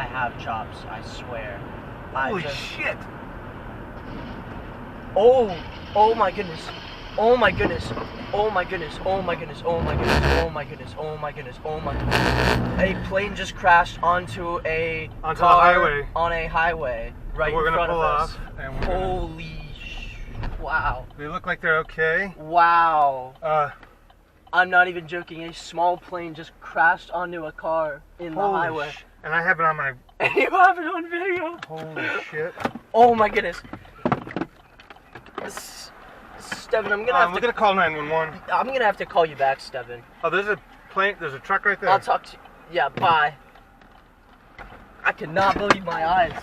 I have chops, I swear. Holy shit! Oh my goodness. Oh my goodness. Oh my goodness. Oh my goodness. Oh my goodness. Oh my goodness. Oh my goodness. Oh my goodness. A plane just crashed onto a highway. On a highway right we're in gonna front pull of us. off, and we're Holy wow. They look like they're okay. Wow. I'm not even joking. A small plane just crashed onto a car in the highway. And I have it on my... And you have it on video. Holy shit. Oh my goodness. Steven, I'm gonna call 911. I'm gonna have to call you back, Steven. Oh, there's a plane. There's a truck right there. I'll talk to you. Yeah, bye. I cannot believe my eyes.